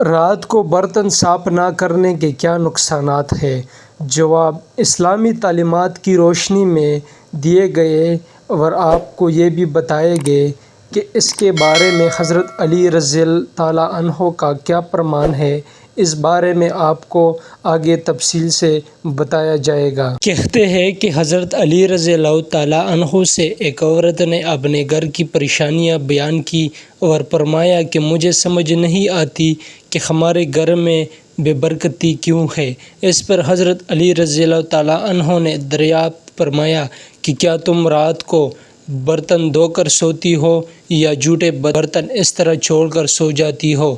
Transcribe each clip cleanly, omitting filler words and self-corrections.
رات کو برتن صاف نہ کرنے کے کیا نقصانات ہیں؟ جواب: اسلامی تعلیمات کی روشنی میں دیے گئے اور آپ کو یہ بھی بتائے گئے کہ اس کے بارے میں حضرت علی رضی اللہ عنہ کا کیا فرمان ہے، اس بارے میں آپ کو آگے تفصیل سے بتایا جائے گا۔ کہتے ہیں کہ حضرت علی رضی اللہ عنہ سے ایک عورت نے اپنے گھر کی پریشانیاں بیان کی اور فرمایا کہ مجھے سمجھ نہیں آتی کہ ہمارے گھر میں بے برکتی کیوں ہے۔ اس پر حضرت علی رضی اللہ عنہ نے دریافت فرمایا کہ کیا تم رات کو برتن دھو کر سوتی ہو یا جھوٹے برتن اس طرح چھوڑ کر سو جاتی ہو؟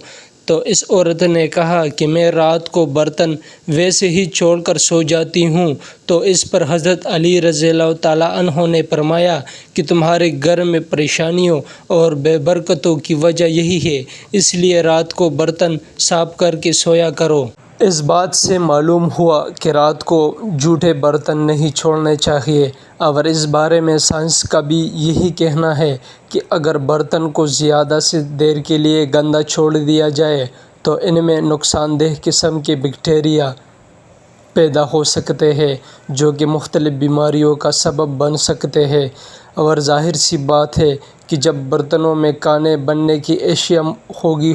تو اس عورت نے کہا کہ میں رات کو برتن ویسے ہی چھوڑ کر سو جاتی ہوں۔ تو اس پر حضرت علی رضی اللہ عنہ نے فرمایا کہ تمہارے گھر میں پریشانیوں اور بے برکتوں کی وجہ یہی ہے، اس لیے رات کو برتن صاف کر کے سویا کرو۔ اس بات سے معلوم ہوا کہ رات کو جھوٹے برتن نہیں چھوڑنے چاہیے، اور اس بارے میں سائنس کا بھی یہی کہنا ہے کہ اگر برتن کو زیادہ سے دیر کے لیے گندا چھوڑ دیا جائے تو ان میں نقصان دہ قسم کے بیکٹیریا پیدا ہو سکتے ہیں جو کہ مختلف بیماریوں کا سبب بن سکتے ہیں۔ اور ظاہر سی بات ہے کہ جب برتنوں میں کانے بننے کی اشیاء ہوگی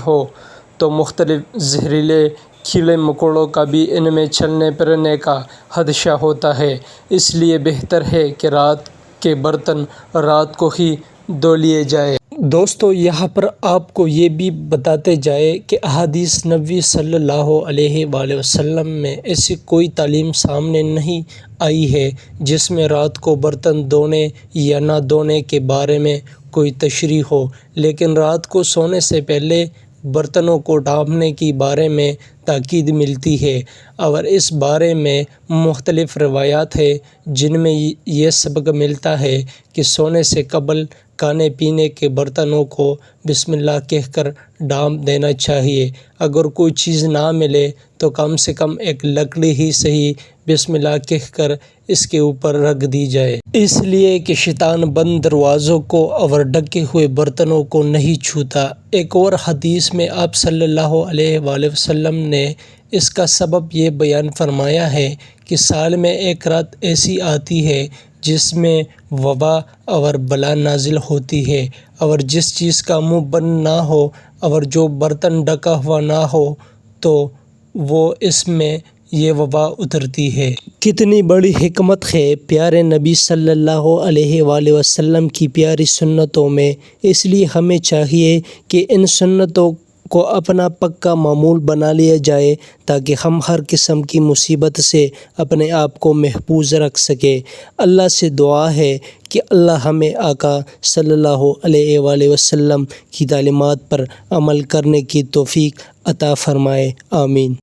تو مختلف زہریلے کیڑے مکوڑوں کا بھی ان میں چلنے پھرنے کا خدشہ ہوتا ہے، اس لیے بہتر ہے کہ رات کے برتن رات کو ہی دھو لیے جائیں۔ دوستو، یہاں پر آپ کو یہ بھی بتاتے جائیں کہ احادیث نبوی صلی اللہ علیہ وآلہ وسلم میں ایسی کوئی تعلیم سامنے نہیں آئی ہے جس میں رات کو برتن دھونے یا نہ دھونے کے بارے میں کوئی تشریح ہو، لیکن رات کو سونے سے پہلے برتنوں کو ڈھانپنے کے بارے میں تاکید ملتی ہے، اور اس بارے میں مختلف روایات ہیں جن میں یہ سبق ملتا ہے کہ سونے سے قبل کھانے پینے کے برتنوں کو بسم اللہ کہہ کر ڈھانپ دینا چاہیے۔ اگر کوئی چیز نہ ملے تو کم سے کم ایک لکڑی ہی صحیح بسم اللہ کہہ کر اس کے اوپر رکھ دی جائے، اس لیے کہ شیطان بند دروازوں کو اور ڈھکے ہوئے برتنوں کو نہیں چھوتا۔ ایک اور حدیث میں آپ صلی اللہ علیہ وآلہ وسلم نے اس کا سبب یہ بیان فرمایا ہے کہ سال میں ایک رات ایسی آتی ہے جس میں وبا اور بلا نازل ہوتی ہے، اور جس چیز کا منہ بند نہ ہو اور جو برتن ڈھکا ہوا نہ ہو تو وہ اس میں یہ وبا اترتی ہے۔ کتنی بڑی حکمت ہے پیارے نبی صلی اللہ علیہ وآلہ وسلم کی پیاری سنتوں میں، اس لیے ہمیں چاہیے کہ ان سنتوں کو اپنا پکا معمول بنا لیا جائے تاکہ ہم ہر قسم کی مصیبت سے اپنے آپ کو محفوظ رکھ سکیں۔ اللہ سے دعا ہے کہ اللہ ہمیں آقا صلی اللہ علیہ وآلہ وسلم کی تعلیمات پر عمل کرنے کی توفیق عطا فرمائے، آمین۔